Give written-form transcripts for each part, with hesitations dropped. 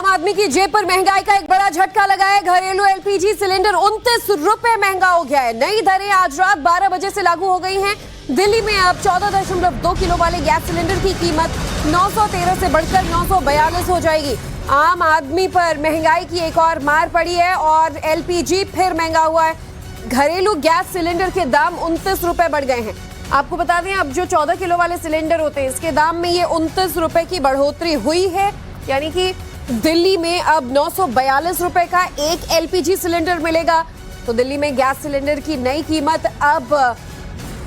आदमी की जेब पर महंगाई का एक बड़ा झटका लगा है। घरेलू एलपीजी सिलेंडर 29 रुपए महंगा हो गया है। नई दरें आज रात 12 बजे से लागू हो गई हैं। दिल्ली में अब 14.2 किलो वाले गैस सिलेंडर की कीमत 913 से बढ़कर 942 हो जाएगी। आम आदमी पर महंगाई की एक और मार पड़ी है और एलपीजी फिर महंगा हुआ है। घरेलू गैस सिलेंडर के दाम 29 रुपए बढ़ गए हैं। आपको बता दें, अब जो 14 किलो वाले सिलेंडर होते हैं इसके दाम में ये 29 रुपए की बढ़ोतरी हुई है। यानी कि दिल्ली में अब 942 रुपए का एक एलपीजी सिलेंडर मिलेगा। तो दिल्ली में गैस सिलेंडर की नई कीमत अब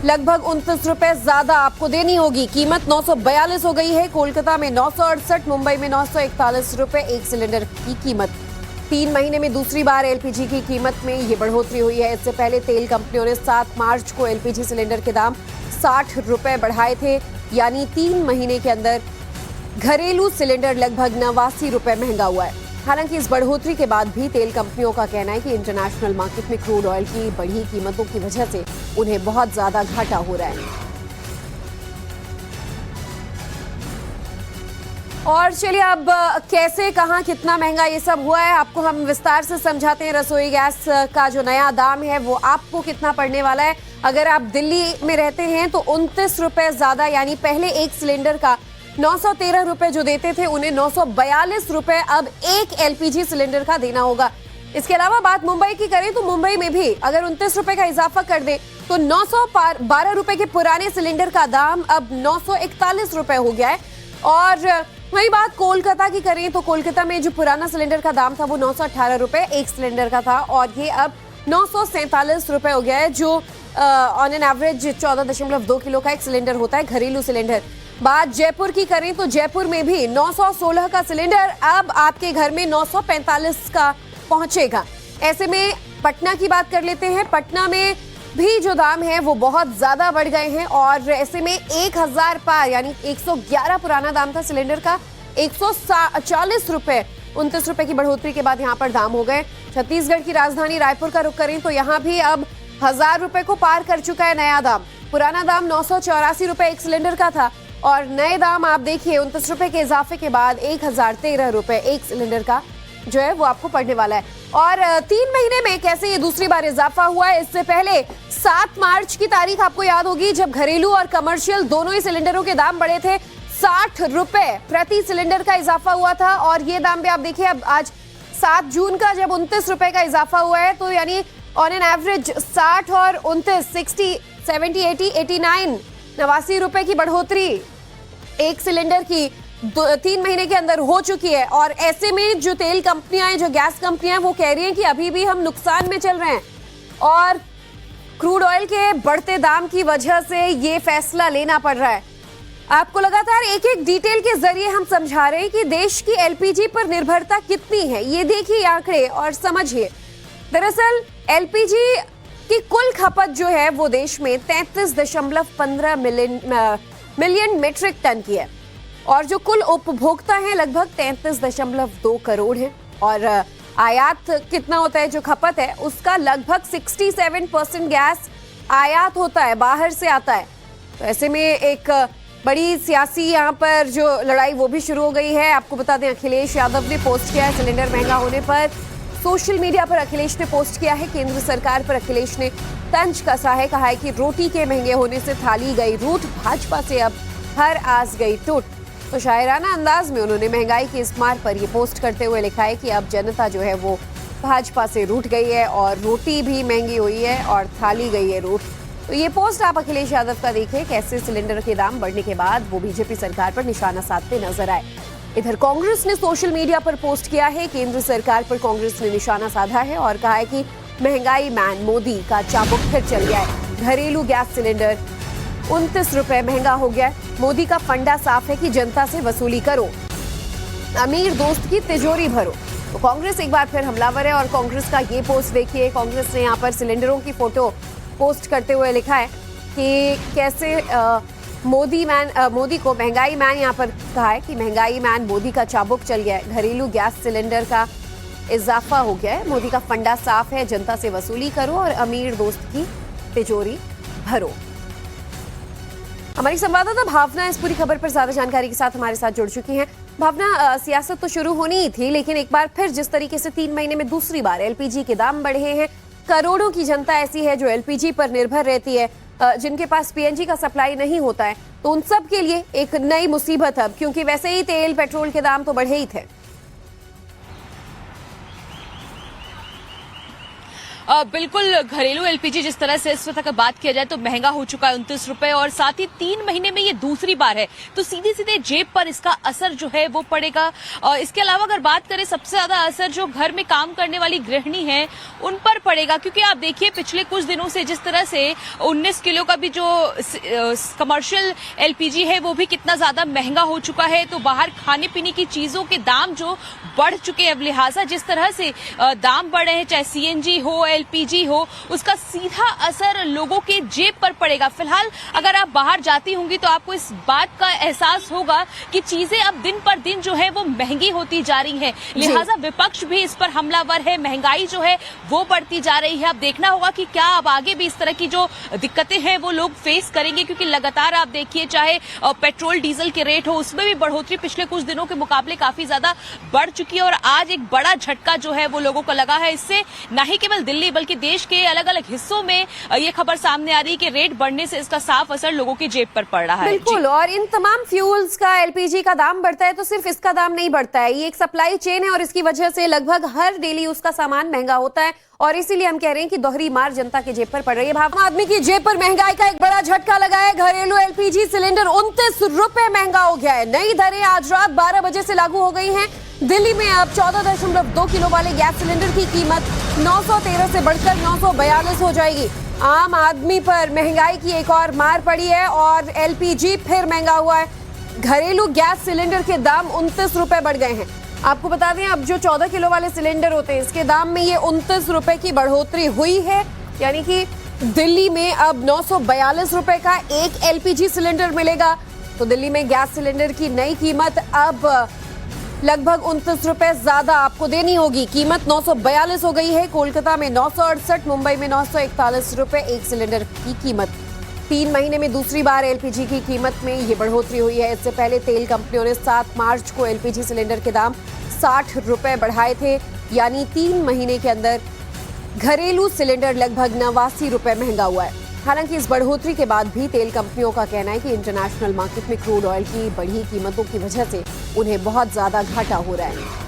लगभग 29 रुपए ज्यादा आपको देनी होगी। कीमत 942 हो गई है। कोलकाता में 968, मुंबई में 941 रुपए एक सिलेंडर की कीमत। 3 महीने में दूसरी बार एलपीजी की कीमत में ये बढ़ोतरी हुई है। इससे पहले तेल कंपनियों ने 7 मार्च को एलपीजी सिलेंडर के दाम 60 रुपए बढ़ाए थे। यानी 3 महीने के अंदर घरेलू सिलेंडर लगभग 89 रुपए महंगा हुआ है। हालांकि इस बढ़ोतरी के बाद भी तेल कंपनियों का कहना है कि इंटरनेशनल मार्केट में क्रूड ऑयल की बढ़ी कीमतों की वजह से उन्हें बहुत ज्यादा घाटा हो रहा है। और चलिए अब कैसे, कहां, कितना महंगा ये सब हुआ है आपको हम विस्तार से समझाते हैं। रसोई गैस का जो नया दाम है वो आपको कितना पड़ने वाला है। अगर आप दिल्ली में रहते हैं तो 29 रुपए ज्यादा, यानी पहले एक सिलेंडर का 913 रुपए जो देते थे उन्हें 942 रुपए अब एक एलपीजी सिलेंडर का देना होगा। इसके अलावा बात मुंबई की करें तो मुंबई में भी अगर 29 रुपए का इजाफा कर दे तो 912 रुपए के पुराने सिलेंडर का दाम अब 941 रुपए हो गया है। और वही बात कोलकाता की करें तो कोलकाता में जो पुराना सिलेंडर का दाम था वो 918 रुपए एक सिलेंडर का था और ये अब 947 रुपए हो गया है, जो ऑन एन एवरेज 14.2 किलो का एक सिलेंडर होता है घरेलू सिलेंडर। बात जयपुर की करें तो जयपुर में भी 916 का सिलेंडर अब आपके घर में 945 का पहुंचेगा। ऐसे में पटना की बात कर लेते हैं। पटना में भी जो दाम है वो बहुत ज्यादा बढ़ गए हैं और ऐसे में 1000 पार, यानी 111 पुराना दाम था सिलेंडर का, 140 रुपए 29 रुपए की बढ़ोतरी के बाद यहाँ पर दाम हो गए। छत्तीसगढ़ की राजधानी रायपुर का रुख करें तो यहाँ भी अब 1000 रुपए को पार कर चुका है नया दाम। पुराना दाम 984 रुपए एक सिलेंडर का था और नए दाम आप देखिए 29 रुपए के इजाफे के बाद 1013 रुपए एक सिलेंडर का जो है वो आपको पड़ने वाला है। और 3 महीने में कैसे ये दूसरी बार इजाफा हुआ है। इससे पहले 7 मार्च की तारीख आपको याद होगी जब घरेलू और कमर्शियल दोनों ही सिलेंडरों के दाम बढ़े थे। 60 रुपए प्रति सिलेंडर का इजाफा हुआ था और ये दाम भी आप देखिए अब आज 7 जून का जब 29 रुपए का इजाफा हुआ है तो यानी ऑन एन एवरेज 60 और 29 60 70 80 89 89 रुपए की बढ़ोतरी एक सिलेंडर की 3 महीने के अंदर हो चुकी है। और ऐसे में जो तेल कंपनियां हैं, जो गैस कंपनियां हैं, वो कह रही हैं कि अभी भी हम नुकसान में चल रहे हैं और क्रूड ऑयल के बढ़ते दाम की वजह से ये फैसला लेना पड़ रहा है। आपको लगातार एक एक डिटेल के जरिए हम समझा रहे हैं कि देश की एलपीजी पर निर्भरता कितनी है। ये देखिए आंकड़े और समझिए। दरअसल एलपीजी की कुल खपत जो है वो देश में 33.15 मिलियन मीट्रिक टन की है और जो कुल उपभोक्ता हैं लगभग 33.2 करोड़ हैं। और आयात कितना होता है, जो खपत है उसका लगभग 67% गैस आयात होता है, बाहर से आता है। तो ऐसे में एक बड़ी सियासी यहाँ पर जो लड़ाई वो भी शुरू हो गई है। आपको बता दें अखिलेश यादव ने पोस्ट किया है सिलेंडर महंगा होने पर। सोशल मीडिया पर अखिलेश ने पोस्ट किया है। केंद्र सरकार पर अखिलेश ने तंज कसा है, कहा है कि रोटी के महंगे होने से थाली गई रूठ, भाजपा से अब हर आस गई टूट। तो शायराना अंदाज में उन्होंने महंगाई की इस मार पर ये पोस्ट करते हुए लिखा है कि अब जनता जो है वो भाजपा से रूठ गई है और रोटी भी महंगी हुई है और थाली गई है रूठ। तो ये पोस्ट आप अखिलेश यादव का देखें, कैसे सिलेंडर के दाम बढ़ने के बाद वो बीजेपी सरकार पर निशाना साधते नजर आए। इधर कांग्रेस ने सोशल मीडिया पर पोस्ट किया है। केंद्र सरकार पर कांग्रेस ने निशाना साधा है और कहा है कि महंगाई मैन मोदी का चाबुक फिर चल गया है। घरेलू गैस सिलेंडर 29 रुपए महंगा हो गया है। मोदी का फंडा साफ है कि जनता से वसूली करो, अमीर दोस्त की तिजोरी भरो। तो कांग्रेस एक बार फिर हमलावर है और कांग्रेस का ये पोस्ट देखिए। कांग्रेस ने यहाँ पर सिलेंडरों की फोटो पोस्ट करते हुए लिखा है कि कैसे मोदी को महंगाई मैन, यहाँ पर कहा है कि महंगाई मैन मोदी का चाबुक चल गया है। घरेलू गैस सिलेंडर का इजाफा हो गया है। मोदी का फंडा साफ है, जनता से वसूली करो और अमीर दोस्त की तिजोरी भरो। हमारी संवाददाता भावना इस पूरी खबर पर ज्यादा जानकारी के साथ हमारे साथ जुड़ चुकी हैं। भावना, सियासत तो शुरू होनी ही थी, लेकिन एक बार फिर जिस तरीके से 3 महीने में दूसरी बार एलपीजी के दाम बढ़े हैं, करोड़ों की जनता ऐसी है जो एलपीजी पर निर्भर रहती है, जिनके पास पीएनजी का सप्लाई नहीं होता है, तो उन सब के लिए एक नई मुसीबत अब, क्योंकि वैसे ही तेल पेट्रोल के दाम तो बढ़े ही थे। बिल्कुल, घरेलू एलपीजी जिस तरह से इस वक्त अगर बात किया जाए तो महंगा हो चुका है 29 रुपए, और साथ ही 3 महीने में ये दूसरी बार है, तो सीधे सीधे जेब पर इसका असर जो है वो पड़ेगा। इसके अलावा अगर बात करें सबसे ज्यादा असर जो घर में काम करने वाली गृहिणी है उन पर पड़ेगा, क्योंकि आप देखिए पिछले कुछ दिनों से जिस तरह से 19 किलो का भी जो कमर्शियल एलपीजी है वो भी कितना ज्यादा महंगा हो चुका है, तो बाहर खाने पीने की चीजों के दाम जो बढ़ चुके हैं, अब लिहाजा जिस तरह से दाम बढ़े हैं, चाहे सीएनजी हो एलपीजी हो, उसका सीधा असर लोगों के जेब पर पड़ेगा। फिलहाल अगर आप बाहर जाती होंगी तो आपको इस बात का एहसास होगा कि चीजें अब दिन पर दिन जो है वो महंगी होती जा रही हैं, लिहाजा विपक्ष भी इस पर हमलावर है, महंगाई जो है वो बढ़ती जा रही है। अब देखना होगा कि क्या अब आगे भी इस तरह की जो दिक्कतें हैं वो लोग फेस करेंगे, क्योंकि लगातार आप देखिए चाहे पेट्रोल डीजल के रेट हो उसमें भी बढ़ोतरी पिछले कुछ दिनों के मुकाबले काफी ज्यादा बढ़ चुकी है, और आज एक बड़ा झटका जो है वो लोगों को लगा है। इससे न ही केवल दिल्ली बल्कि देश के अलग अलग हिस्सों में ये खबर सामने आ रही है कि रेट बढ़ने से इसका साफ असर लोगों की जेब पर पड़ रहा है। बिल्कुल, और इन तमाम फ्यूल्स का एलपीजी का दाम बढ़ता है तो सिर्फ इसका दाम नहीं बढ़ता है, ये एक सप्लाई चेन है और इसकी वजह से लगभग हर डेली उसका सामान महंगा होता है, और इसीलिए हम कह रहे हैं कि दोहरी मार जनता के जेब पर पड़ रही है। आम आदमी की जेब पर महंगाई का एक बड़ा झटका लगा है। घरेलू एलपीजी सिलेंडर 29 रुपए महंगा हो गया है। नई दरें आज रात 12 बजे से लागू हो गई हैं। दिल्ली में अब 14.2 किलो वाले गैस सिलेंडर की कीमत 913 से बढ़कर 942 हो जाएगी। आम आदमी पर महंगाई की एक और मार पड़ी है और एलपीजी फिर महंगा हुआ है। घरेलू गैस सिलेंडर के दाम 29 रुपए बढ़ गए हैं। आपको बता दें, अब जो 14 किलो वाले सिलेंडर होते हैं इसके दाम में ये 29 रुपए की बढ़ोतरी हुई है, यानी कि दिल्ली में अब 942 रुपए का एक एलपीजी सिलेंडर मिलेगा। तो दिल्ली में गैस सिलेंडर की नई कीमत अब लगभग 29 रुपए ज्यादा आपको देनी होगी। कीमत 942 हो गई है। कोलकाता में 968, मुंबई में 941 रुपए एक सिलेंडर की कीमत। 3 महीने में दूसरी बार एलपीजी की कीमत में ये बढ़ोतरी हुई है। इससे पहले तेल कंपनियों ने 7 मार्च को एलपीजी सिलेंडर के दाम 60 रुपए बढ़ाए थे, यानी 3 महीने के अंदर घरेलू सिलेंडर लगभग 89 रुपए महंगा हुआ है। हालांकि इस बढ़ोतरी के बाद भी तेल कंपनियों का कहना है कि इंटरनेशनल मार्केट में क्रूड ऑयल की बढ़ी कीमतों की वजह से उन्हें बहुत ज्यादा घाटा हो रहा है।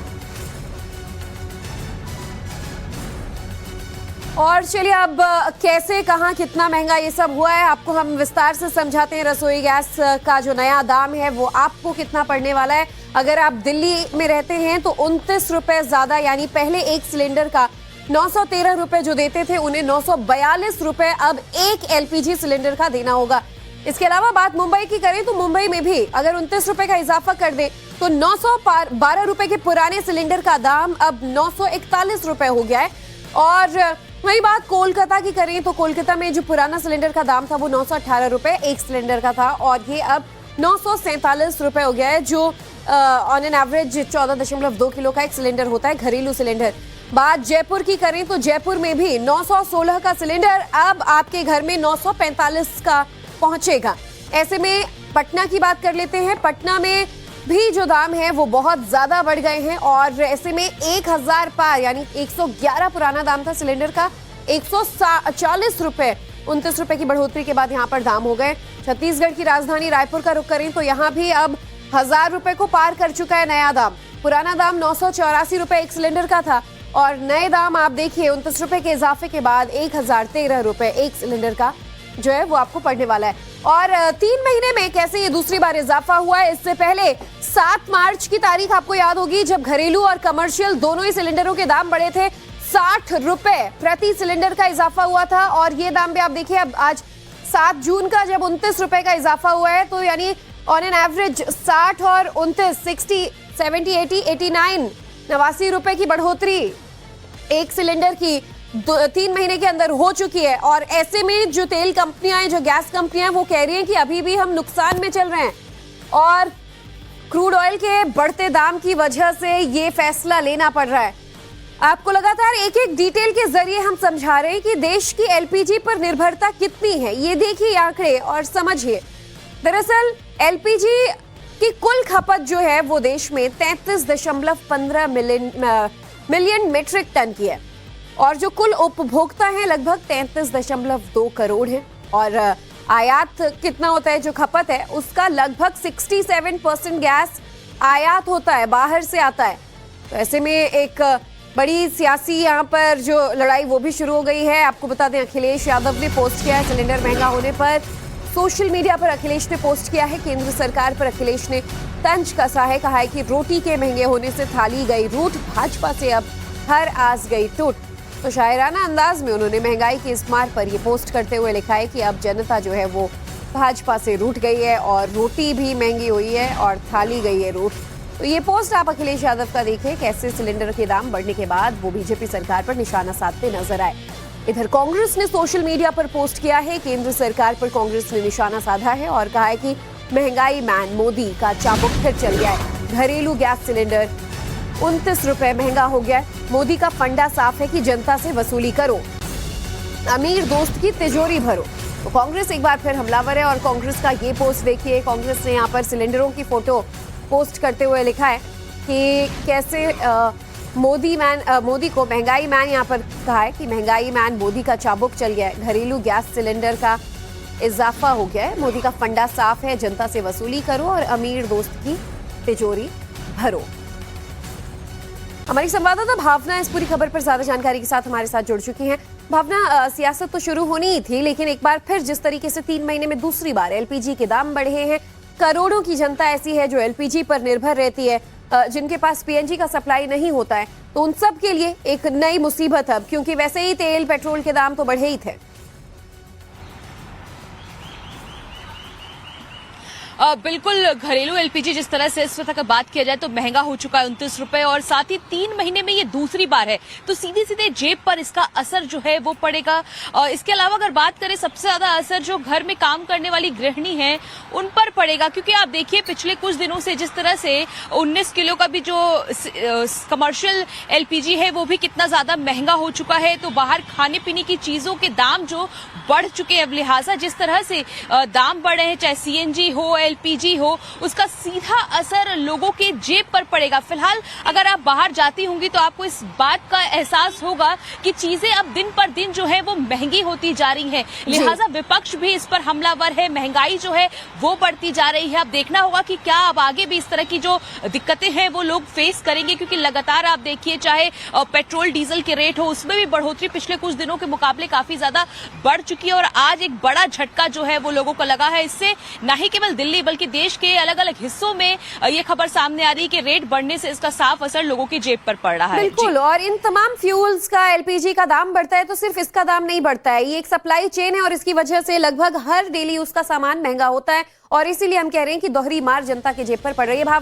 और चलिए अब कैसे, कहां, कितना महंगा ये सब हुआ है आपको हम विस्तार से समझाते हैं। रसोई गैस का जो नया दाम है वो आपको कितना पड़ने वाला है। अगर आप दिल्ली में रहते हैं तो 29 रुपए ज्यादा, यानी पहले एक सिलेंडर का 913 रुपए जो देते थे उन्हें 942 रुपए अब एक एलपीजी सिलेंडर का देना होगा। इसके अलावा बात मुंबई की करें तो मुंबई में भी अगर 29 रुपए का इजाफा कर दे तो 912 रुपए के पुराने सिलेंडर का दाम अब 941 रुपए हो गया है। और वही बात कोलकाता की करें तो कोलकाता में जो पुराना सिलेंडर का दाम था वो 918 रुपए एक सिलेंडर का था, और ये अब 947 रुपए हो गया है, जो ऑन एन एवरेज 14.2 किलो का एक सिलेंडर होता है घरेलू सिलेंडर। बात जयपुर की करें तो जयपुर में भी 916 का सिलेंडर अब आपके घर में 945 का पहुंचेगा। ऐसे में पटना की बात कर लेते हैं। पटना में भी जो दाम है वो बहुत ज्यादा बढ़ गए हैं, और ऐसे में 1000 पार, यानी 111 पुराना दाम था सिलेंडर का, 140 रुपए 29 रुपए की बढ़ोतरी के बाद यहाँ पर दाम हो गए। छत्तीसगढ़ की राजधानी रायपुर का रुख करें तो यहाँ भी अब 1000 रुपए को पार कर चुका है नया दाम। पुराना दाम 984 रुपए एक सिलेंडर का था, और नए दाम आप देखिए 29 रुपए के इजाफे के बाद 1013 रुपए एक सिलेंडर का जो है वो आपको पड़ने वाला है। और 3 महीने में कैसे ये दूसरी बार इजाफा हुआ है। इससे पहले 7 मार्च की तारीख आपको याद होगी जब घरेलू और कमर्शियल दोनों ही सिलेंडरों के दाम बढ़े थे। 60 रुपए प्रति सिलेंडर का इजाफा हुआ था, और ये दाम भी आप देखिए अब आज 7 जून का जब 29 रुपए का इजाफा हुआ है, तो यानी ऑन एन एवरेज 60 और 29 60 70 80 89 89 रुपए की बढ़ोतरी एक सिलेंडर की 3 महीने के अंदर हो चुकी है। और ऐसे में जो तेल कंपनियां हैं, जो गैस कंपनियां हैं, वो कह रही हैं कि अभी भी हम नुकसान में चल रहे हैं, और क्रूड ऑयल के बढ़ते दाम की वजह से ये फैसला लेना पड़ रहा है। आपको लगातार एक एक डिटेल के जरिए हम समझा रहे हैं कि देश की एलपीजी पर निर्भरता कितनी है। ये देखिए आंकड़े और समझिए। दरअसल एलपीजी कि कुल खपत जो है वो देश में 33.15 मिलियन मीट्रिक टन की है और जो कुल उपभोक्ता हैं लगभग 33.2 करोड़ हैं और आयात कितना होता है, जो खपत है उसका लगभग 67% गैस आयात होता है, बाहर से आता है। तो ऐसे में एक बड़ी सियासी यहाँ पर जो लड़ाई वो भी शुरू हो गई है। आपको बता दें अखिलेश यादव ने पोस्ट किया है सिलेंडर महंगा होने पर। सोशल मीडिया पर अखिलेश ने पोस्ट किया है, केंद्र सरकार पर अखिलेश ने तंज कसा है, कहा है कि रोटी के महंगे होने से थाली गई रूठ, भाजपा से अब हर आस गई टूट। तो शायराना अंदाज में उन्होंने महंगाई की इस मार पर यह पोस्ट करते हुए लिखा है कि अब जनता जो है वो भाजपा से रूठ गई है और रोटी भी महंगी हुई है और थाली गई है रूठ। तो ये पोस्ट आप अखिलेश यादव का देखें, कैसे सिलेंडर के दाम बढ़ने के बाद वो बीजेपी सरकार पर निशाना साधते नजर आए। इधर कांग्रेस ने सोशल मीडिया पर पोस्ट किया है, केंद्र सरकार पर कांग्रेस ने निशाना साधा है और कहा है कि महंगाई मैन मोदी का चाबुक फिर चल गया है। घरेलू गैस सिलेंडर 29 रुपए महंगा हो गया है। मोदी का फंडा साफ है कि जनता से वसूली करो, अमीर दोस्त की तिजोरी भरो। तो कांग्रेस एक बार फिर हमलावर है और कांग्रेस का ये पोस्ट देखिए, कांग्रेस ने यहाँ पर सिलेंडरों की फोटो पोस्ट करते हुए लिखा है कि कैसे मोदी को महंगाई मैन, यहाँ पर कहा है कि महंगाई मैन मोदी का चाबुक चल गया है, घरेलू गैस सिलेंडर का इजाफा हो गया है, मोदी का फंडा साफ है, जनता से वसूली करो और अमीर दोस्त की तिजोरी भरो। हमारी संवाददाता भावना इस पूरी खबर पर ज्यादा जानकारी के साथ हमारे साथ जुड़ चुकी हैं। भावना, सियासत तो शुरू होनी ही थी, लेकिन एक बार फिर जिस तरीके से 3 महीने में दूसरी बार एलपीजी के दाम बढ़े हैं, करोड़ों की जनता ऐसी है जो एलपीजी पर निर्भर रहती है, जिनके पास पीएनजी का सप्लाई नहीं होता है, तो उन सब के लिए एक नई मुसीबत अब, क्योंकि वैसे ही तेल पेट्रोल के दाम तो बढ़े ही थे। बिल्कुल, घरेलू एलपीजी जिस तरह से इस वक्त अगर बात किया जाए तो महंगा हो चुका है 29 रुपए और साथ ही 3 महीने में ये दूसरी बार है, तो सीधे सीधे जेब पर इसका असर जो है वो पड़ेगा। इसके अलावा अगर बात करें सबसे ज्यादा असर जो घर में काम करने वाली गृहिणी हैं उन पर पड़ेगा, क्योंकि आप देखिए पिछले कुछ दिनों से जिस तरह से 19 किलो का भी जो कमर्शियल एलपीजी है वो भी कितना ज्यादा महंगा हो चुका है, तो बाहर खाने पीने की चीजों के दाम जो बढ़ चुके हैं, लिहाजा जिस तरह से दाम बढ़े हैं, चाहे सीएनजी हो एलपीजी हो, उसका सीधा असर लोगों के जेब पर पड़ेगा। फिलहाल अगर आप बाहर जाती होंगी तो आपको इस बात का एहसास होगा कि चीजें अब दिन पर दिन जो है वो महंगी होती जा रही हैं, लिहाजा विपक्ष भी इस पर हमलावर है, महंगाई जो है वो बढ़ती जा रही है। अब देखना होगा कि क्या अब आगे भी इस तरह की जो दिक्कतें हैं वो लोग फेस करेंगे, क्योंकि लगातार आप देखिए चाहे पेट्रोल डीजल के रेट हो उसमें भी बढ़ोतरी पिछले कुछ दिनों के मुकाबले काफी ज्यादा बढ़ चुकी है और आज एक बड़ा झटका जो है वो लोगों को लगा है। इससे न ही केवल दिल्ली बल्कि देश के अलग अलग हिस्सों में ये खबर सामने आ रही है कि रेट बढ़ने से इसका साफ असर लोगों की जेब पर पड़ रहा है। बिल्कुल, और इन तमाम फ्यूल्स का, एलपीजी का दाम बढ़ता है तो सिर्फ इसका दाम नहीं बढ़ता है, ये एक सप्लाई चेन है और इसकी वजह से लगभग हर डेली उसका सामान महंगा होता है और इसीलिए हम कह रहे हैं कि दोहरी मार जनता के जेब पर पड़ रही है।